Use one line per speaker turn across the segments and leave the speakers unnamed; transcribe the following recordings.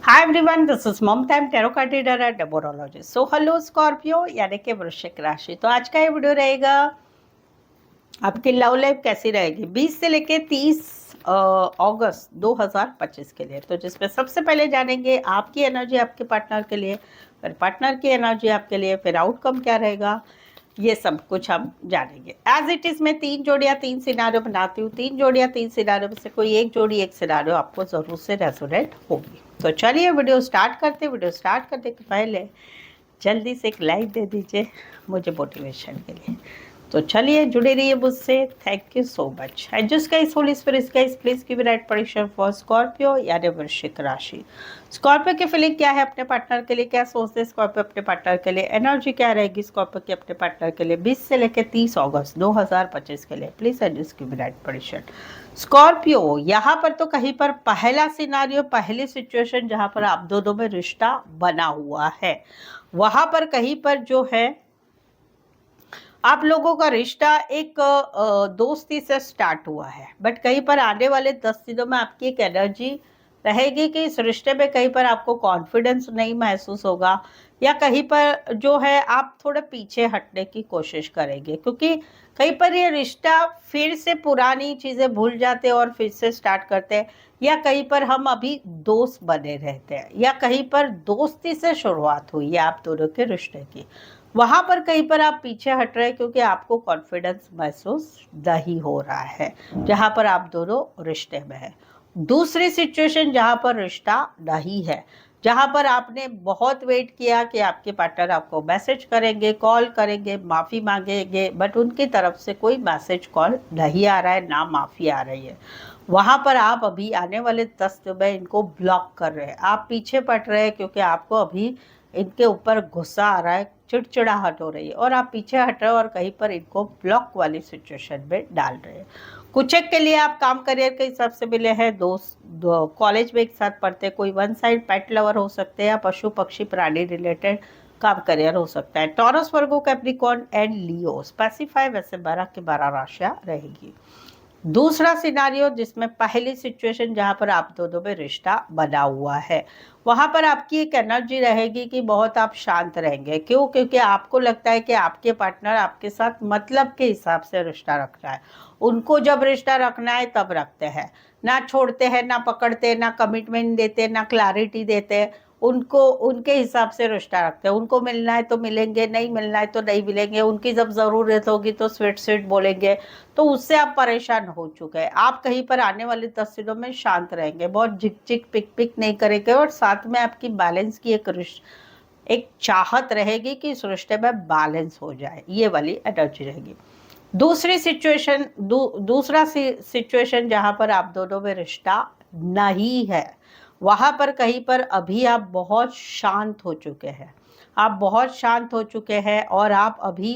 Hi everyone, this is Mamta tarot card reader and numerologist. So hello Scorpio यानी कि वृश्चिक राशि। तो आज का ये वीडियो रहेगा आपकी लव लाइफ कैसी रहेगी 20 से लेके 30 अगस्त 2025 के लिए। तो जिसमें सबसे पहले जानेंगे आपकी एनर्जी आपके पार्टनर के लिए, फिर पार्टनर की एनर्जी आपके लिए, फिर आउटकम क्या रहेगा, ये सब कुछ हम जानेंगे। एज इट इज मैं 3 जोड़ियाँ 3 सिनारियो बनाती हूँ। 3 जोड़ियाँ 3 सिनारियो में से कोई एक जोड़ी एक सिनारियो आपको ज़रूर से रेजोनेट होगी। तो चलिए वीडियो स्टार्ट करते। वीडियो स्टार्ट करने के पहले जल्दी से एक लाइक दे दीजिए मुझे मोटिवेशन के लिए। तो चलिए जुड़े रहिए मुझसे। Thank you so much. And just guys, Holi spirit guys, please give right prediction for Scorpio यानी वृश्चिक राशि। स्कॉर्पियो की फीलिंग क्या है अपने पार्टनर के लिए, क्या सोचते हैं स्कॉर्पियो अपने पार्टनर के लिए, एनर्जी क्या रहेगी स्कॉर्पियो की अपने पार्टनर के लिए 20 से लेकर 30 अगस्त 2025 के लिए। Please and just give right prediction. Scorpio यहाँ पर तो कहीं पर पहला सिनारियो, पहली सिचुएशन जहाँ पर आप दोनों में रिश्ता बना हुआ है, वहां पर कहीं पर जो है आप लोगों का रिश्ता एक दोस्ती से स्टार्ट हुआ है। बट कहीं पर आने वाले 10 दिनों में आपकी एक एनर्जी रहेगी कि इस रिश्ते में कहीं पर आपको कॉन्फिडेंस नहीं महसूस होगा, या कहीं पर जो है आप थोड़े पीछे हटने की कोशिश करेंगे, क्योंकि कहीं पर ये रिश्ता फिर से पुरानी चीज़ें भूल जाते हैं और फिर से स्टार्ट करते हैं, या कहीं पर हम अभी दोस्त बने रहते हैं, या कहीं पर दोस्ती से शुरुआत हुई है आप दोनों के रिश्ते की। वहां पर कहीं पर आप पीछे हट रहे हैं क्योंकि आपको कॉन्फिडेंस महसूस नहीं हो रहा है जहां पर आप दोनों रिश्ते में है। दूसरी सिचुएशन जहां पर रिश्ता नहीं है, जहां पर आपने बहुत वेट किया कि आपके पार्टनर आपको मैसेज करेंगे, कॉल करेंगे, माफ़ी मांगेंगे, बट उनकी तरफ से कोई मैसेज कॉल नहीं आ रहा है, ना माफ़ी आ रही है। वहां पर आप अभी आने वाले 10 दिन में इनको ब्लॉक कर रहे हैं, आप पीछे पड़ रहे हैं क्योंकि आपको अभी इनके ऊपर गुस्सा आ रहा है, चिड़चिड़ाहट हो रही है और आप पीछे हट रहे हो और कहीं पर इनको ब्लॉक वाली सिचुएशन में डाल रहे हैं। कुछ एक के लिए आप काम करियर के हिसाब से मिले हैं, दोस्त कॉलेज में एक साथ पढ़ते हैं, कोई वन साइड पेट लवर हो सकते हैं या पशु पक्षी प्राणी रिलेटेड काम करियर हो सकता है। Taurus, Virgo, Capricorn and Leo specify वैसे 12 की 12 राशियां रहेगी। दूसरा सिनारियो जिसमें पहली सिचुएशन जहां पर आप दोनों में रिश्ता बना हुआ है, वहां पर आपकी एक एनर्जी रहेगी कि बहुत आप शांत रहेंगे। क्यों? क्योंकि आपको लगता है कि आपके पार्टनर आपके साथ मतलब के हिसाब से रिश्ता रख रहा है। उनको जब रिश्ता रखना है तब रखते हैं, ना छोड़ते हैं, ना पकड़ते, ना कमिटमेंट देते, ना क्लैरिटी देते। उनको उनके हिसाब से रिश्ता रखते हैं। उनको मिलना है तो मिलेंगे, नहीं मिलना है तो नहीं मिलेंगे, उनकी जब ज़रूरत होगी तो स्वीट स्वीट बोलेंगे। तो उससे आप परेशान हो चुके हैं। आप कहीं पर आने वाले 10 दिनों में शांत रहेंगे, बहुत झिक झिक पिक पिक नहीं करेंगे, और साथ में आपकी बैलेंस की एक चाहत रहेगी कि इस रिश्ते में बैलेंस हो जाए, ये वाली एनर्जी रहेगी। दूसरी सिचुएशन दूसरा सिचुएशन जहां पर आप दोनों में रिश्ता नहीं है, वहां पर कहीं पर अभी आप बहुत शांत हो चुके हैं। आप बहुत शांत हो चुके हैं और आप अभी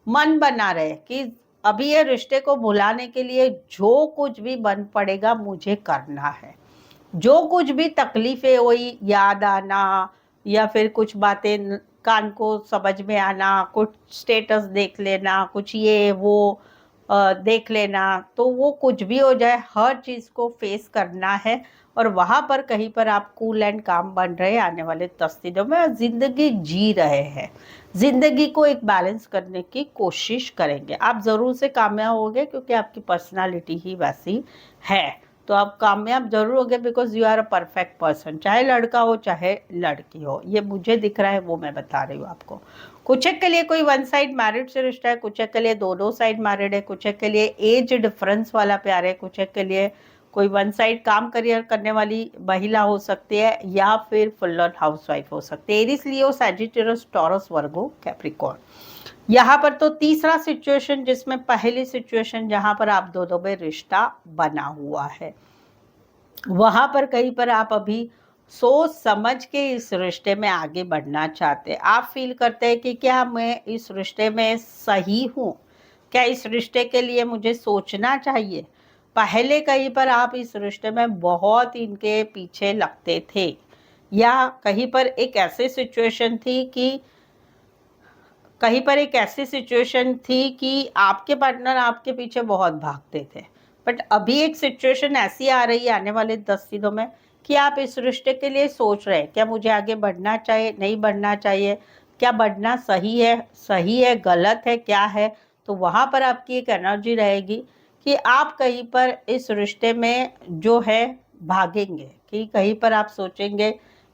मन बना रहे कि अभी ये रिश्ते को भुलाने के लिए जो कुछ भी बन पड़ेगा मुझे करना है। जो कुछ भी तकलीफें हुई, याद आना, या फिर कुछ बातें कान को समझ में आना, कुछ स्टेटस देख लेना, कुछ ये वो देख लेना, तो वो कुछ भी हो जाए, हर चीज़ को फेस करना है। और वहाँ पर कहीं पर आप कूल एंड काम बन रहे हैं आने वाले 10 दिनों में, और ज़िंदगी जी रहे हैं। ज़िंदगी को एक बैलेंस करने की कोशिश करेंगे। आप ज़रूर से कामयाब होंगे क्योंकि आपकी पर्सनालिटी ही वैसी है। तो आप कामयाब जरूर होगे because you are a perfect person, चाहे लड़का हो चाहे लड़की हो, ये मुझे दिख रहा है, वो मैं बता रही हूँ आपको। कुछ एक के लिए कोई वन साइड मैरिड से रिश्ता है, कुछ एक के लिए दोनों साइड मैरिड है, कुछ एक के लिए एज डिफरेंस वाला प्यार है, कुछ एक के लिए कोई वन साइड काम करियर करने वाली महिला हो सकती है, या फिर फुल ऑन हाउसवाइफ हो सकती है। एरिस, लियो, सैजिटेरियस, टॉरस, वर्गो, कैप्रिकॉर्न। यहाँ पर तो तीसरा सिचुएशन जिसमें पहली सिचुएशन जहां पर आप दोनों में रिश्ता बना हुआ है, वहां पर कहीं पर आप अभी सोच समझ के इस रिश्ते में आगे बढ़ना चाहते हैं। आप फील करते हैं कि क्या मैं इस रिश्ते में सही हूँ, क्या इस रिश्ते के लिए मुझे सोचना चाहिए। पहले कहीं पर आप इस रिश्ते में बहुत इनके पीछे लगते थे, या कहीं पर एक ऐसी सिचुएशन थी कि आपके पार्टनर आपके पीछे बहुत भागते थे। बट अभी एक सिचुएशन ऐसी आ रही है आने वाले 10 दिनों में कि आप इस रिश्ते के लिए सोच रहे हैं, क्या मुझे आगे बढ़ना चाहिए, नहीं बढ़ना चाहिए, क्या बढ़ना सही है, गलत है, क्या है। तो वहाँ पर आपकी एक एनर्जी रहेगी कि आप कहीं पर इस रिश्ते में जो है भागेंगे, कि कहीं पर आप सोचेंगे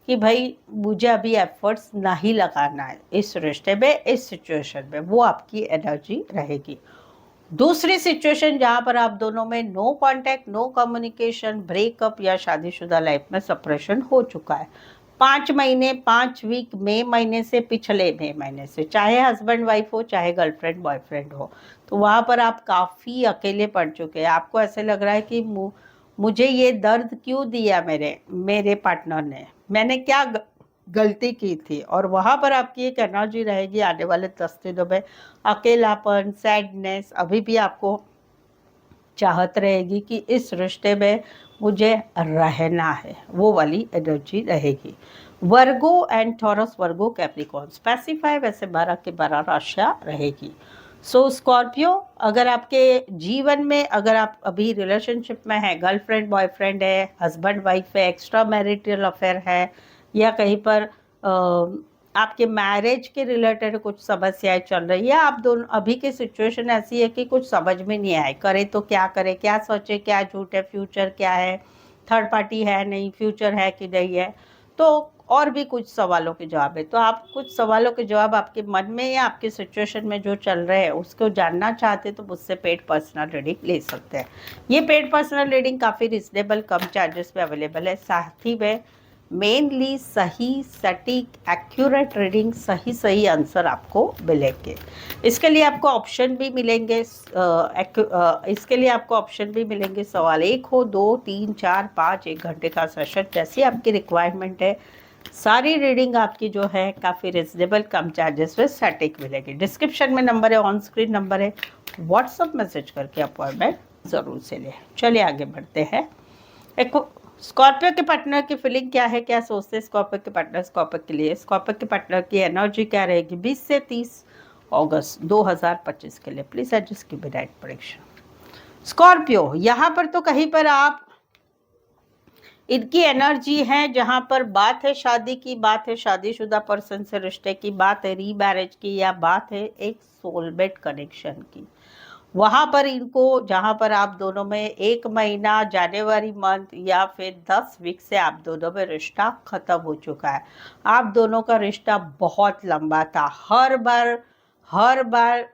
कि भाई मुझे अभी एफर्ट्स नहीं लगाना है इस रिश्ते में, इस सिचुएशन में, वो आपकी एनर्जी रहेगी। दूसरी सिचुएशन जहां पर आप दोनों में no contact, no communication, breakup या शादीशुदा लाइफ में सेपरेशन हो चुका है 5 महीने, 5 वीक, मई महीने से, पिछले मई महीने से, चाहे हस्बैंड वाइफ हो, चाहे गर्लफ्रेंड बॉयफ्रेंड हो, तो वहां पर आप काफी अकेले पड़ चुके हैं। आपको ऐसे लग रहा है कि मुझे ये दर्द क्यों दिया मेरे पार्टनर ने, मैंने क्या गलती की थी। और वहां पर आपकी एक एनर्जी रहेगी आने वाले 10 दिनों में, अकेलापन, सैडनेस, अभी भी आपको चाहत रहेगी कि इस रिश्ते में मुझे रहना है, वो वाली एनर्जी रहेगी। वर्गो and taurus, Virgo Capricorn specify वैसे 12 के 12 राशियां रहेगी। सो स्कॉर्पियो, अगर आपके जीवन में, अगर आप अभी रिलेशनशिप में है, गर्लफ्रेंड बॉयफ्रेंड है, हस्बैंड वाइफ है, एक्स्ट्रा मैरिटल अफेयर है, या कहीं पर आपके मैरिज के रिलेटेड कुछ समस्याएं चल रही है, आप दोनों अभी की सिचुएशन ऐसी है कि कुछ समझ में नहीं आए, करे तो क्या करे, क्या सोचे, क्या झूठ है, फ्यूचर क्या है, थर्ड पार्टी है नहीं, फ्यूचर है कि नहीं है, तो और भी कुछ सवालों के जवाब है। तो आप कुछ सवालों के जवाब आपके मन में या आपके सिचुएशन में जो चल रहे हैं उसको जानना चाहते तो मुझसे पेड पर्सनल रीडिंग ले सकते हैं। ये पेड पर्सनल रीडिंग काफ़ी रिजनेबल, कम चार्जेस पे अवेलेबल है। साथ ही में मेनली सही, सटीक, एक्यूरेट रीडिंग, सही आंसर आपको मिलेंगे। इसके लिए आपको ऑप्शन भी मिलेंगे, इसके लिए आपको ऑप्शन भी मिलेंगे, सवाल 1 हो, 2, 3, 4, 5, 1 घंटे का सेशन, जैसी आपकी रिक्वायरमेंट है। सारी रीडिंग आपकी जो है काफ़ी रिजनेबल, कम चार्जेस में सटीक मिलेगी। डिस्क्रिप्शन में नंबर है, ऑन स्क्रीन नंबर है, व्हाट्सअप मैसेज करके अपॉइंटमेंट ज़रूर से लें। चलिए आगे बढ़ते हैं। एक स्कॉर्पियो के पार्टनर की फीलिंग क्या है, क्या सोचते हैं स्कॉर्पियो के पार्टनर स्कॉर्पियो के लिए, स्कॉर्पियो के पार्टनर की एनर्जी क्या रहेगी 20 से 30 अगस्त 2025 के लिए। प्लीज एडजस्ट की राइट प्रेडिक्शन। स्कॉर्पियो, यहाँ पर तो कहीं पर आप, इनकी एनर्जी है जहां पर बात है शादी की, बात है शादीशुदा पर्सन से रिश्ते की, बात है रीमैरिज की, या बात है एक सोलमेट कनेक्शन की। वहां पर इनको, जहां पर आप दोनों में 1 महीना, जनवरी मंथ या फिर 10 वीक से आप दोनों में रिश्ता खत्म हो चुका है। आप दोनों का रिश्ता बहुत लंबा था, हर बार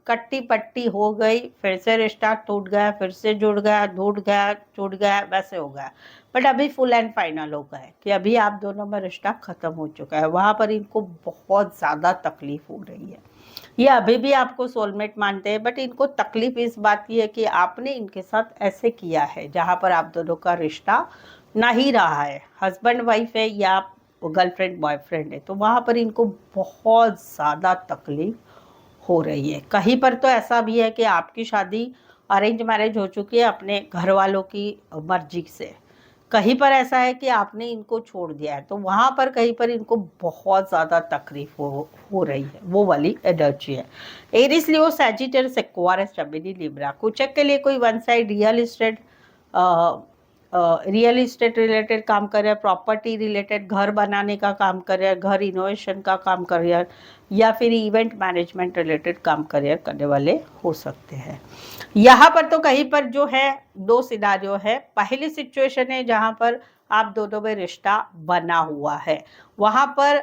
कट्टी पट्टी हो गई, फिर से रिश्ता टूट गया, फिर से जुड़ गया, टूट गया, टूट गया, वैसे हो गया। बट अभी फुल एंड फाइनल हो गया कि अभी आप दोनों में रिश्ता खत्म हो चुका है। वहां पर इनको बहुत ज़्यादा तकलीफ हो रही है। ये अभी भी आपको सोलमेट मानते हैं, बट इनको तकलीफ इस बात की है कि आपने इनके साथ ऐसे किया है जहाँ पर आप दोनों का रिश्ता नहीं रहा है, हस्बैंड वाइफ है या गर्लफ्रेंड बॉयफ्रेंड है, तो वहाँ पर इनको बहुत ज़्यादा तकलीफ हो रही है। कहीं पर तो ऐसा भी है कि आपकी शादी अरेंज मैरिज हो चुकी है अपने घर वालों की मर्जी से, कहीं पर ऐसा है कि आपने इनको छोड़ दिया है, तो वहाँ पर कहीं पर इनको बहुत ज़्यादा तकलीफ हो रही है, वो वाली एनर्जी है। एरिस, लियो, सैजिटेरियस, एक्वारियस, जेमिनी, लिब्रा। कुचक के लिए कोई one side real estate related काम कर रहे हैं, प्रॉपर्टी रिलेटेड, घर बनाने का काम कर रहे हैं, घर इनोवेशन का काम कर रहे हैं, या फिर इवेंट मैनेजमेंट रिलेटेड काम करियर करने वाले हो सकते हैं। यहाँ पर तो कहीं पर जो है 2 सिनारियो है। पहली सिचुएशन है जहाँ पर आप दोनों में रिश्ता बना हुआ है, वहाँ पर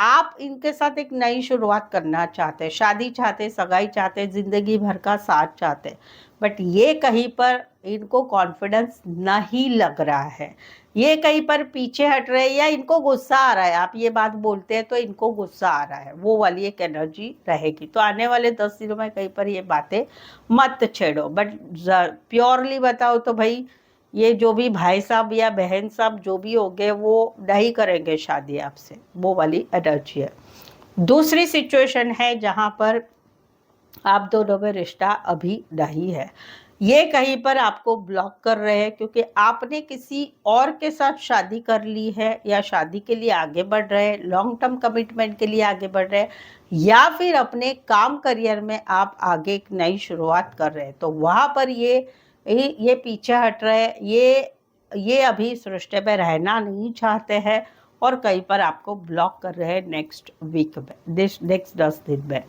आप इनके साथ एक नई शुरुआत करना चाहते हैं, शादी चाहते, सगाई चाहते, जिंदगी भर का साथ चाहते, बट ये कहीं पर इनको कॉन्फिडेंस नहीं लग रहा है, ये कहीं पर पीछे हट रहे हैं, या इनको गुस्सा आ रहा है। आप ये बात बोलते हैं तो इनको गुस्सा आ रहा है, वो वाली एक एनर्जी रहेगी। तो आने वाले 10 दिनों में कहीं पर ये बातें मत छेड़ो, बट प्योरली बताओ तो भाई ये जो भी भाई साहब या बहन साहब जो भी हो गए वो नहीं करेंगे शादी आपसे, वो वाली एनर्जी है। दूसरी सिचुएशन है जहां पर आप दोनों में रिश्ता अभी नहीं है, ये कहीं पर आपको ब्लॉक कर रहे हैं क्योंकि आपने किसी और के साथ शादी कर ली है, या शादी के लिए आगे बढ़ रहे हैं, लॉन्ग टर्म कमिटमेंट के लिए आगे बढ़ रहे हैं, या फिर अपने काम करियर में आप आगे एक नई शुरुआत कर रहे हैं। तो वहाँ पर ये पीछे हट रहे हैं, ये ये अभी इस रिश्ते में रहना नहीं चाहते हैं और कहीं पर आपको ब्लॉक कर रहे हैं नेक्स्ट वीक में, नेक्स्ट 10 दिन में।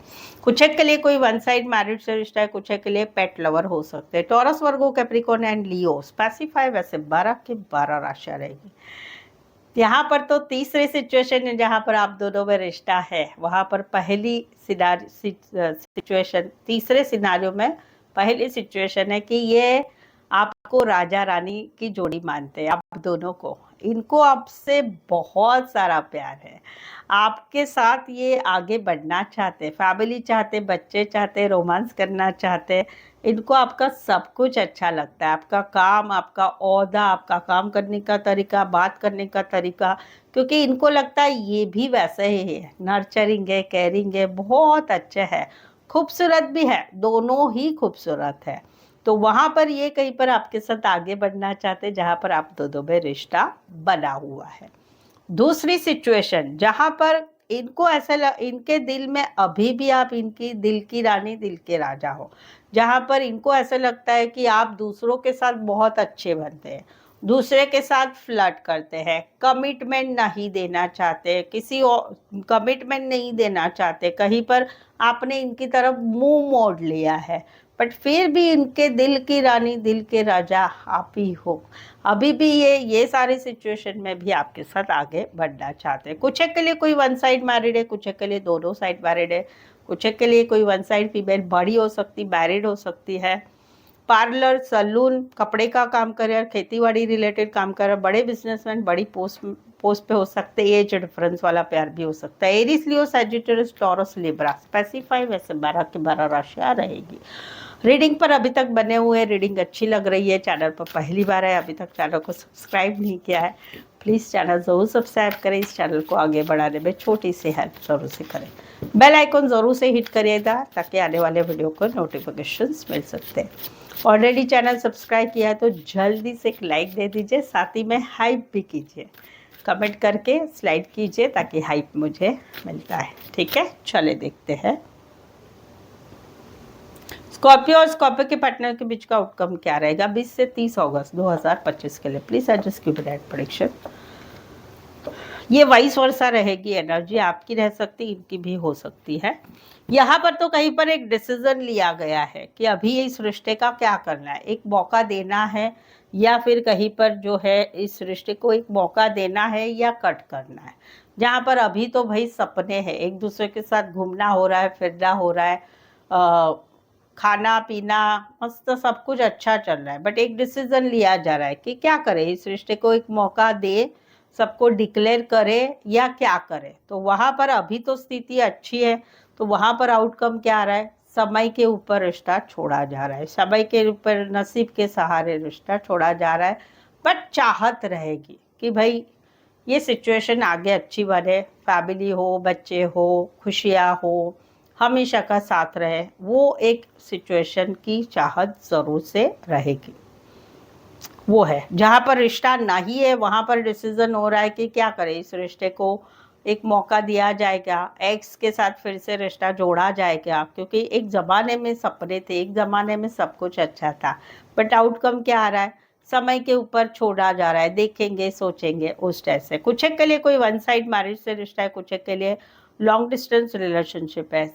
कुछ एक के लिए कोई वन साइड मैरिज से रिश्ता है, कुछ एक के लिए पेट लवर हो सकते हैं। Taurus, Virgo, Capricorn and Leo specify वैसे 12 की 12 राशियां रहेगी। यहाँ पर तो तीसरी सिचुएशन है जहाँ पर आप दोनों में रिश्ता है, वहाँ पर पहली सिचुएशन, तीसरे सिनारियो में पहली सिचुएशन है कि ये आपको राजा रानी की जोड़ी मानते हैं, आप दोनों को, इनको आपसे बहुत सारा प्यार है, आपके साथ ये आगे बढ़ना चाहते, फैमिली चाहते, बच्चे चाहते, रोमांस करना चाहते। इनको आपका सब कुछ अच्छा लगता है, आपका काम, आपका ओहदा, आपका काम करने का तरीका, बात करने का तरीका, क्योंकि इनको लगता है ये भी वैसे ही है, नर्चरिंग है, केयरिंग है, बहुत अच्छे है, खूबसूरत भी है, दोनों ही खूबसूरत है। तो वहाँ पर ये कहीं पर आपके साथ आगे बढ़ना चाहते जहाँ पर आप दोनों में रिश्ता बना हुआ है। दूसरी सिचुएशन जहाँ पर इनको ऐसा इनके दिल में अभी भी आप इनकी दिल की रानी, दिल के राजा हो, जहाँ पर इनको ऐसा लगता है कि आप दूसरों के साथ बहुत अच्छे बनते हैं, दूसरे के साथ फ्लर्ट करते हैं, कमिटमेंट नहीं देना चाहते, किसी और कमिटमेंट नहीं देना चाहते, कहीं पर आपने इनकी तरफ मुंह मोड़ लिया है, बट फिर भी इनके दिल की रानी, दिल के राजा आप ही हो। अभी भी ये सारी सिचुएशन में भी आपके साथ आगे बढ़ना चाहते हैं। कुछ एक के लिए कोई वन साइड मैरिड है, कुछ एक के लिए दोनों साइड मैरिड है, कुछ एक के लिए कोई वन साइड फीमेल बड़ी हो सकती, मैरिड हो सकती है, पार्लर, सैलून, कपड़े का काम करे, खेतीबाड़ी रिलेटेड काम करे, बड़े बिजनेसमैन, बड़ी पोस्ट पे हो सकते हैं, एज डिफरेंस वाला प्यार भी हो सकता है। एरिस, लियो, सैजिटेरियस, टॉरस, लिब्रा स्पेसिफाई वैसे 12 की 12 राशियां रहेगी। रीडिंग पर अभी तक बने हुए, रीडिंग अच्छी लग रही है, चैनल पर पहली बार है, अभी तक चैनल को सब्सक्राइब नहीं किया है, प्लीज़ चैनल ज़रूर सब्सक्राइब करें, इस चैनल को आगे बढ़ाने में छोटी सी हेल्प ज़रूर से करें। बेल आइकन ज़रूर से हिट करिएगा ताकि आने वाले वीडियो को नोटिफिकेशंस मिल सकते हैं। ऑलरेडी चैनल सब्सक्राइब किया है तो जल्दी से एक लाइक दे दीजिए, साथ ही में हाइप भी कीजिए, कमेंट करके स्लाइड कीजिए ताकि हाइप मुझे मिलता है। ठीक है, चले देखते हैं स्कॉर्पियो और स्कॉर्पियो के पार्टनर के बीच का आउटकम क्या रहेगा 20 से 30 अगस्त 2025 के लिए। Please adjust give that prediction. ये वाइस वर्सा रहेगी, एनर्जी आपकी रह सकती, इनकी भी हो सकती है। यहाँ पर तो कहीं पर एक डिसीजन लिया गया है कि अभी इस रिश्ते का क्या करना है, एक मौका देना है या फिर कहीं पर जो है इस रिश्ते को एक मौका देना है या कट करना है। जहाँ पर अभी तो भाई सपने हैं, एक दूसरे के साथ घूमना हो रहा है, फिरना हो रहा है, खाना पीना मस्त, सब कुछ अच्छा चल रहा है, बट एक डिसीजन लिया जा रहा है कि क्या करें, इस रिश्ते को एक मौका दे, सबको डिक्लेयर करे या क्या करे। तो वहाँ पर अभी तो स्थिति अच्छी है, तो वहाँ पर आउटकम क्या आ रहा है, समय के ऊपर रिश्ता छोड़ा जा रहा है, समय के ऊपर, नसीब के सहारे रिश्ता छोड़ा जा रहा है, बट चाहत रहेगी कि भाई ये सिचुएशन आगे अच्छी बने, फैमिली हो, बच्चे हो, खुशियाँ हो, हमेशा का साथ रहे, वो एक सिचुएशन की चाहत ज़रूर से रहेगी। वो है जहाँ पर रिश्ता नहीं है, वहाँ पर डिसीजन हो रहा है कि क्या करें, इस रिश्ते को एक मौका दिया जाएगा, एक्स के साथ फिर से रिश्ता जोड़ा जाएगा, क्योंकि एक ज़माने में सपने थे, एक ज़माने में सब कुछ अच्छा था, बट आउटकम क्या आ रहा है, समय के ऊपर छोड़ा जा रहा है, देखेंगे, सोचेंगे, उस टाइप से। कुछ एक के लिए कोई वन साइड मैरिज से रिश्ता है, कुछ एक के लिए लॉन्ग डिस्टेंस रिलेशनशिप है।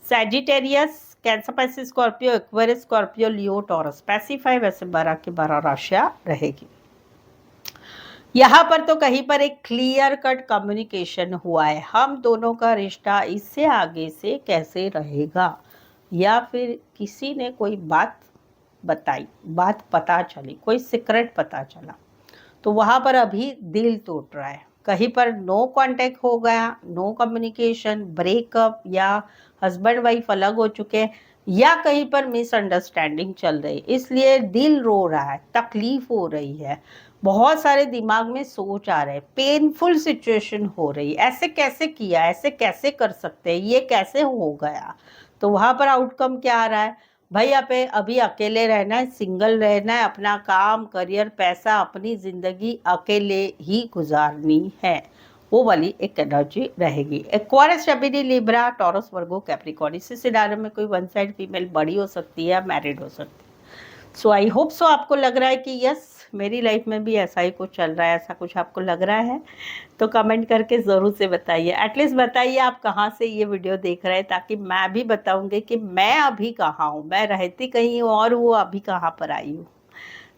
Sagittarius, Cancer, Pisces, Scorpio, Aquarius, Scorpio, Leo, Taurus specify वैसे 12 की 12 राशियां रहेगी। यहाँ पर तो कहीं पर एक क्लियर कट कम्युनिकेशन हुआ है, हम दोनों का रिश्ता इससे आगे से कैसे रहेगा, या फिर किसी ने कोई बात बताई, बात पता चली, कोई सीक्रेट पता चला, तो वहाँ पर अभी दिल टूट रहा है, कहीं पर नो कांटेक्ट हो गया, नो कम्युनिकेशन, ब्रेकअप, या हस्बैंड वाइफ अलग हो चुके हैं, या कहीं पर मिसअंडरस्टैंडिंग चल रही, इसलिए दिल रो रहा है, तकलीफ हो रही है, बहुत सारे दिमाग में सोच आ रहे हैं, पेनफुल सिचुएशन हो रही, ऐसे कैसे किया, ऐसे कैसे कर सकते हैं, ये कैसे हो गया। तो वहाँ पर आउटकम क्या आ रहा है, भाई आप अभी अकेले रहना है, सिंगल रहना है, अपना काम, करियर, पैसा, अपनी जिंदगी अकेले ही गुजारनी है, वो वाली एक एनर्जी रहेगी। एक्वारियस, जेमिनी, लिब्रा, टॉरस, वर्गो, कैप्रिकॉर्न, इसी सिनारियो में कोई वन साइड फीमेल बड़ी हो सकती है, मैरिड हो सकती है। सो आई होप सो आपको लग रहा है कि यस, मेरी लाइफ में भी ऐसा ही कुछ चल रहा है, ऐसा कुछ आपको लग रहा है तो कमेंट करके ज़रूर से बताइए। एटलीस्ट बताइए आप कहाँ से ये वीडियो देख रहे हैं, ताकि मैं भी बताऊंगी कि मैं अभी कहाँ हूँ, मैं रहती कहीं और वो अभी कहाँ पर आई हूँ।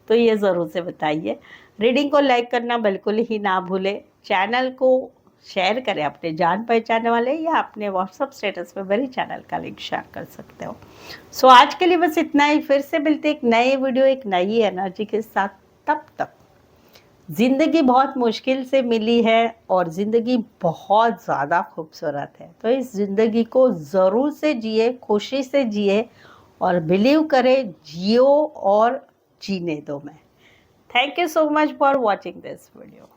तो ये ज़रूर से बताइए। रीडिंग को लाइक करना बिल्कुल ही ना भूलें। चैनल को शेयर करें अपने जान पहचान वाले, या अपने व्हाट्सअप स्टेटस पे मेरे चैनल का लिंक शेयर कर सकते हो। सो आज के लिए बस इतना ही। फिर से मिलते एक नए वीडियो एक नई एनर्जी के साथ। तब तक ज़िंदगी बहुत मुश्किल से मिली है और ज़िंदगी बहुत ज़्यादा खूबसूरत है, तो इस ज़िंदगी को ज़रूर से जिए, खुशी से जिए और बिलीव करें, जियो और जीने दो। मैं thank you so much for watching this video.